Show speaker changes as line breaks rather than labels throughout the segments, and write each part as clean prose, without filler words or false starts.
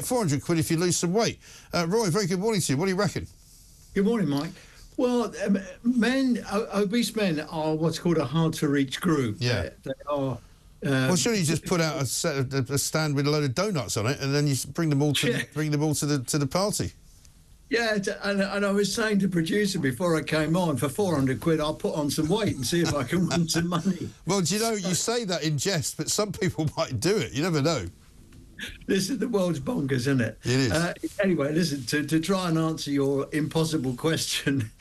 400 quid if you lose some weight. Roy, very good morning to you. What do you reckon?
Good morning, Mike. Well, obese men are what's called a hard-to-reach group.
Yeah.
They are...
well, surely you just put out a stand with a load of donuts on it, and then you bring them all to the party.
Yeah, and I was saying to producer before I came on, for 400 quid, I'll put on some weight and see if I can win some money.
Well, do you know, you say that in jest, but some people might do it. You never know.
This is the world's bonkers, isn't it?
It is.
Anyway, listen, to try and answer your impossible question,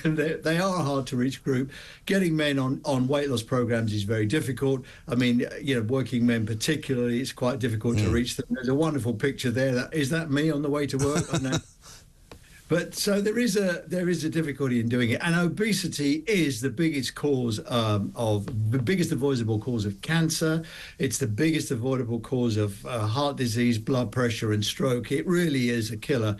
they are a hard-to-reach group. Getting men on weight loss programs is very difficult. I mean, working men particularly, it's quite difficult to reach them. There's a wonderful picture there. Is that me on the way to work? I know. But so there is a difficulty in doing it, and obesity is the biggest cause the biggest avoidable cause of cancer. It's the biggest avoidable cause of heart disease, blood pressure, and stroke. It really is a killer.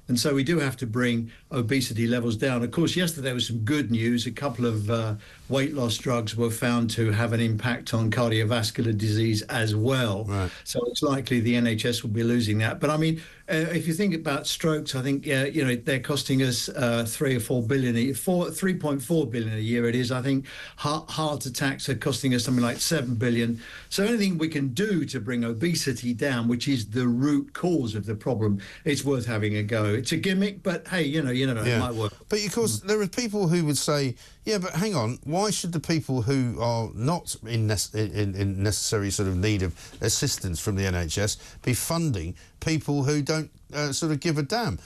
And so we do have to bring obesity levels down. Of course, yesterday there was some good news. A couple of weight loss drugs were found to have an impact on cardiovascular disease as well. Right. So it's likely the NHS will be losing that. But I mean, if you think about strokes, I think they're costing us 3 or 4 billion, 3.4 billion a year. It is. I think heart attacks are costing us something like 7 billion. So anything we can do to bring obesity down, which is the root cause of the problem, it's worth having a go. It's a gimmick, but hey, you know, it might work.
But of course, there are people who would say, yeah, but hang on, why should the people who are not in necessary sort of need of assistance from the NHS be funding people who don't sort of give a damn?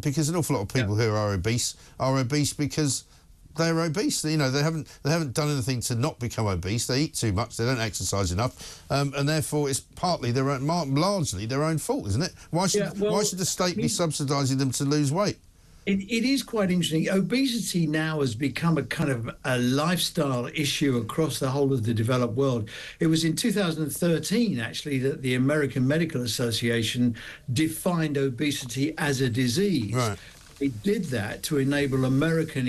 Because an awful lot of people who are obese because they're obese. They haven't done anything to not become obese. They eat too much. They don't exercise enough, and therefore it's partly largely their own fault, isn't it? Why should the state be subsidising them to lose weight?
It is quite interesting. Obesity now has become a kind of a lifestyle issue across the whole of the developed world. It was in 2013, actually, that the American Medical Association defined obesity as a disease. Right. It did that to enable American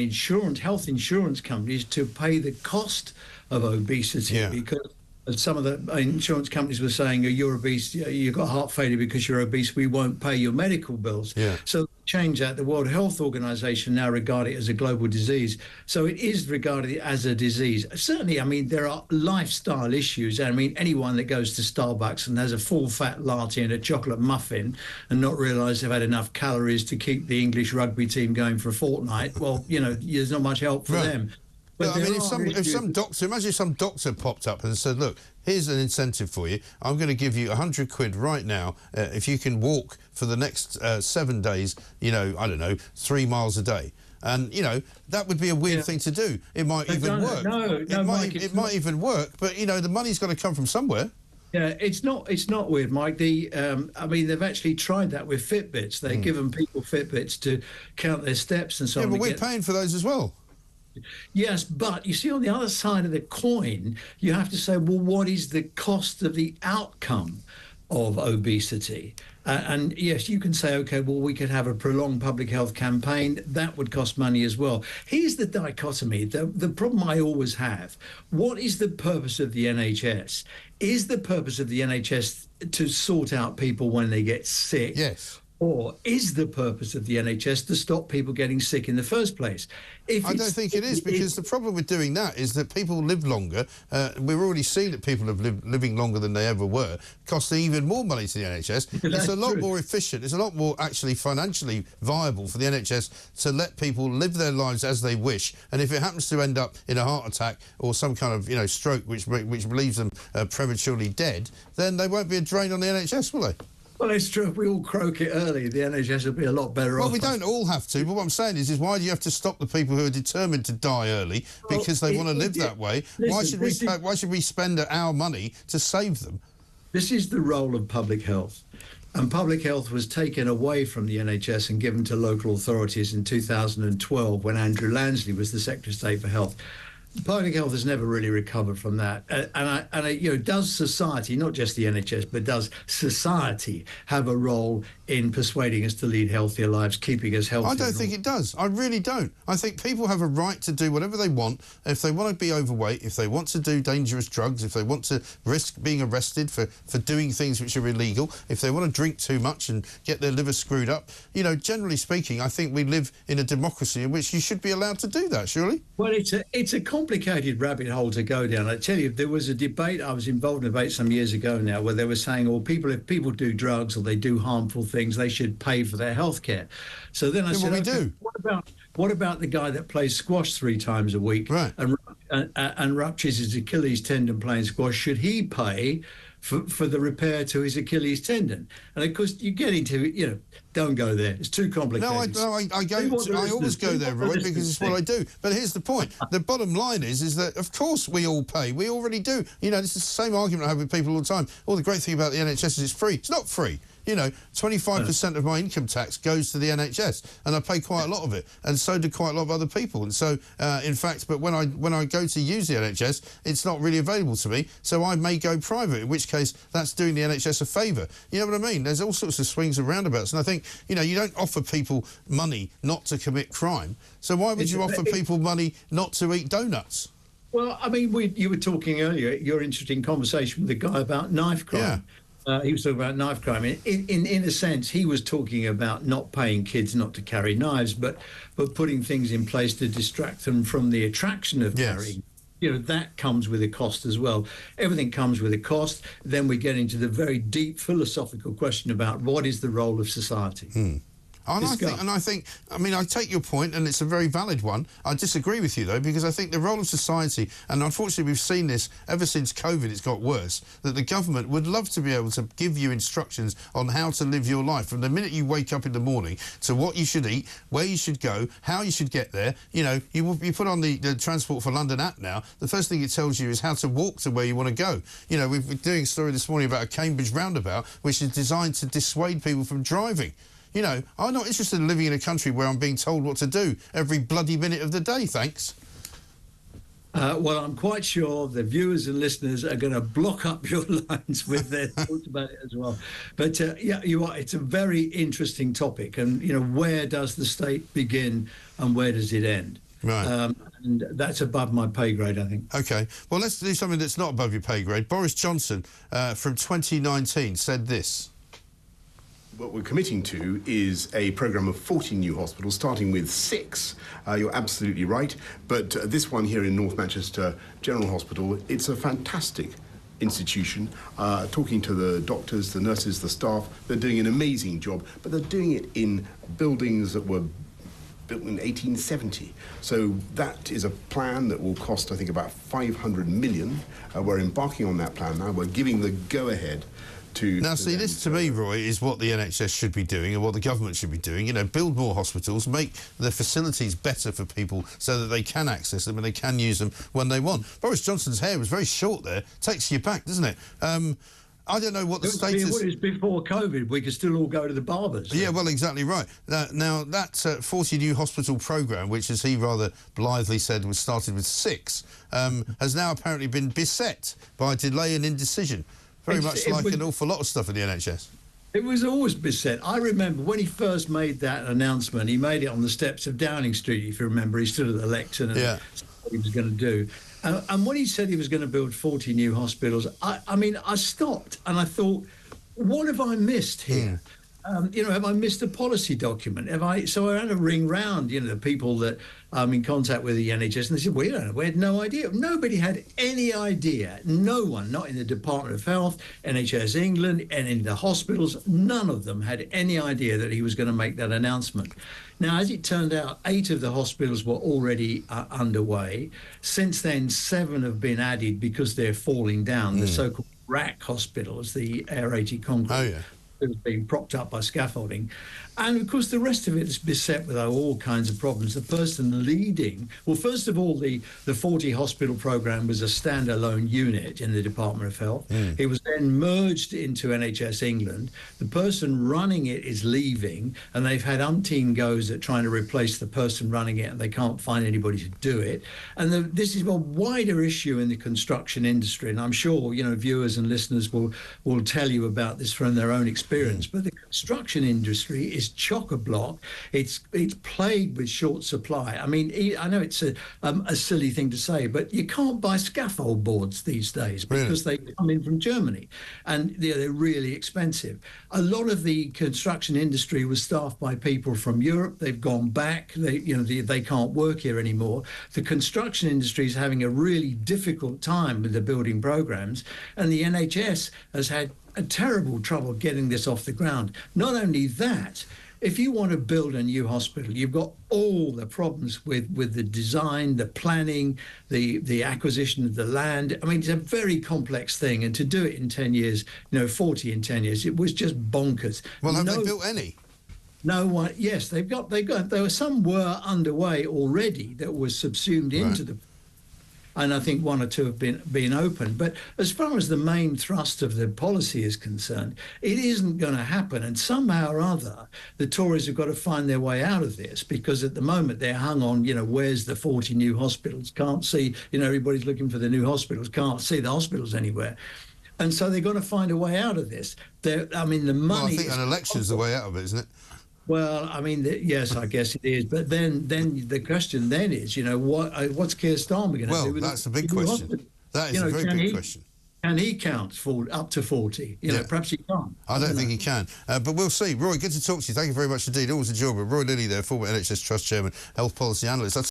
health insurance companies to pay the cost of obesity, because some of the insurance companies were saying, you're obese, you've got heart failure because you're obese, we won't pay your medical bills. Yeah. So change that. The World Health Organization now regard it as a global disease. So it is regarded as a disease. Certainly, I mean, there are lifestyle issues. I mean, anyone that goes to Starbucks and has a full fat latte and a chocolate muffin and not realise they've had enough calories to keep the English rugby team going for a fortnight, well, there's not much help for them.
But I mean, if some doctor popped up and said, look, here's an incentive for you. I'm going to give you 100 quid right now if you can walk for the next 7 days, I don't know, 3 miles a day. And, that would be a weird thing to do. It might even work. It might even work, but, the money's got to come from somewhere.
Yeah, it's not weird, Mike. I mean, they've actually tried that with Fitbits. They've given people Fitbits to count their steps and so on.
Yeah, but we're paying for those as well.
Yes, but you see, on the other side of the coin, you have to say, well, what is the cost of the outcome of obesity? And yes, you can say, OK, well, we could have a prolonged public health campaign. That would cost money as well. Here's the dichotomy, the problem I always have. What is the purpose of the NHS? Is the purpose of the NHS to sort out people when they get sick?
Yes.
Or is the purpose of the NHS to stop people getting sick in the first place?
I don't think it is, because the problem with doing that is that people live longer. We've already seen that people have living longer than they ever were, costing even more money to the NHS. It's a lot more efficient. It's a lot more actually financially viable for the NHS to let people live their lives as they wish. And if it happens to end up in a heart attack or some kind of stroke which leaves them prematurely dead, then they won't be a drain on the NHS, will they?
Well, it's true. If we all croak it early, the NHS will be a lot better off.
Well, we don't all have to, but what I'm saying is why do you have to stop the people who are determined to die early because they want to live that way? Listen, why should we spend our money to save them?
This is the role of public health. And public health was taken away from the NHS and given to local authorities in 2012 when Andrew Lansley was the Secretary of State for Health. public health has never really recovered from that. Does society, not just the NHS, but does society have a role in persuading us to lead healthier lives, keeping us healthy?
I don't think it does. I really don't. I think people have a right to do whatever they want. If they want to be overweight, if they want to do dangerous drugs, if they want to risk being arrested for doing things which are illegal, if they want to drink too much and get their liver screwed up, generally speaking, I think we live in a democracy in which you should be allowed to do that, surely?
Well, it's a complicated rabbit hole to go down. I tell you, there was a debate, I was involved in a debate some years ago now, where they were saying, if people do drugs or they do harmful things, they should pay for their health care. So then I said, okay, what about the guy that plays squash 3 times a week,
right,
and ruptures his Achilles tendon playing squash? Should he pay for the repair to his Achilles tendon? And of course, you get into, don't go there. It's too complicated.
I always go there, Roy, because it's what I do. But here's the point. The bottom line is that, of course, we all pay. We already do. This is the same argument I have with people all the time. The great thing about the NHS is it's free. It's not free. 25% of my income tax goes to the NHS, and I pay quite a lot of it, and so do quite a lot of other people. And so, in fact, but when I go to use the NHS, it's not really available to me, so I may go private, in which case that's doing the NHS a favour. You know what I mean? There's all sorts of swings and roundabouts, and I think, you don't offer people money not to commit crime, so why would you offer people money not to eat donuts?
Well, I mean, you were talking earlier, your interesting conversation with the guy about knife crime.
Yeah.
He was talking about knife crime. In a sense, he was talking about not paying kids not to carry knives, but putting things in place to distract them from the attraction of carrying. That comes with a cost as well. Everything comes with a cost. Then we get into the very deep philosophical question about what is the role of society.
I take your point, and it's a very valid one. I disagree with you, though, because I think the role of society, and unfortunately we've seen this ever since COVID, it's got worse, that the government would love to be able to give you instructions on how to live your life from the minute you wake up in the morning to what you should eat, where you should go, how you should get there. You put on the Transport for London app now, the first thing it tells you is how to walk to where you want to go. We've been doing a story this morning about a Cambridge roundabout, which is designed to dissuade people from driving. I'm not interested in living in a country where I'm being told what to do every bloody minute of the day, thanks.
Well, I'm quite sure the viewers and listeners are going to block up your lines with their thoughts about it as well. But, you are. It's a very interesting topic. And, where does the state begin and where does it end?
Right.
And that's above my pay grade, I think.
OK. Well, let's do something that's not above your pay grade. Boris Johnson, from 2019, said this.
What we're committing to is a programme of 40 new hospitals, starting with 6. You're absolutely right. But this one here in North Manchester General Hospital, it's a fantastic institution. Talking to the doctors, the nurses, the staff, they're doing an amazing job, but they're doing it in buildings that were built in 1870. So that is a plan that will cost, I think, about 500 million. We're embarking on that plan now. We're giving the go-ahead. Now, see, this to me, Roy, is what the NHS should be doing and what the government should be doing. Build more hospitals, make the facilities better for people so that they can access them and they can use them when they want. Boris Johnson's hair was very short there. Takes you back, doesn't it? I don't know what the status...
It was before COVID. We could still all go to the barbers.
Yeah, well, exactly right. Now, that 40 new hospital programme, which, as he rather blithely said, was started with 6, has now apparently been beset by delay and indecision. Very much like an awful lot of stuff in the NHS.
It was always beset. I remember when he first made that announcement, he made it on the steps of Downing Street, if you remember. He stood at the lectern and said what he was going to do. And when he said he was going to build 40 new hospitals, I stopped and I thought, what have I missed here? Have I missed a policy document? So I had to ring round, the people that I'm in contact with the NHS, and they said, we don't know. We had no idea. Nobody had any idea. No one, not in the Department of Health, NHS England, and in the hospitals, none of them had any idea that he was going to make that announcement. Now, as it turned out, 8 of the hospitals were already underway. Since then, 7 have been added because they're falling down, the so-called RAC hospitals, the aerated concrete.
Oh, yeah.
hospitals being propped up by scaffolding. And of course, the rest of it is beset with all kinds of problems. The person leading, well, first of all, the 40 hospital program was a standalone unit in the Department of Health. It was then merged into NHS England. The person running it is leaving, and they've had umpteen goes at trying to replace the person running it, and they can't find anybody to do it. And this is a wider issue in the construction industry, and I'm sure viewers and listeners will tell you about this from their own experience. But the construction industry is chock-a-block. It's plagued with short supply. I mean, I know it's a silly thing to say, but you can't buy scaffold boards these days because they come in from Germany, and they're really expensive. A lot of the construction industry was staffed by people from Europe. They've gone back. They can't work here anymore. The construction industry is having a really difficult time with the building programs, and the NHS has had a terrible trouble getting this off the ground. Not only that, if you want to build a new hospital, you've got all the problems with the design, the planning, the acquisition of the land. I mean, it's a very complex thing, and to do it in 10 years, 40 in 10 years, it was just bonkers.
Well, have they built any?
No one. Yes, they've got. There were some were underway already that was subsumed into the. And I think one or two have been open. But as far as the main thrust of the policy is concerned, it isn't going to happen. And somehow or other, the Tories have got to find their way out of this, because at the moment they're hung on, where's the 40 new hospitals? Can't see, everybody's looking for the new hospitals, can't see the hospitals anywhere. And so they've got to find a way out of this. The money...
Well, I think an election's the way out of it, isn't it?
Well, I mean, yes, I guess it is. But then the question then is, what's Keir Starmer going to do?
Well, that's a big question. That is a very big question.
Can he count for up to 40? Perhaps he can't.
I don't think he can. But we'll see. Roy, good to talk to you. Thank you very much indeed. Always enjoyable. Roy Lilly there, former NHS Trust Chairman, Health Policy Analyst.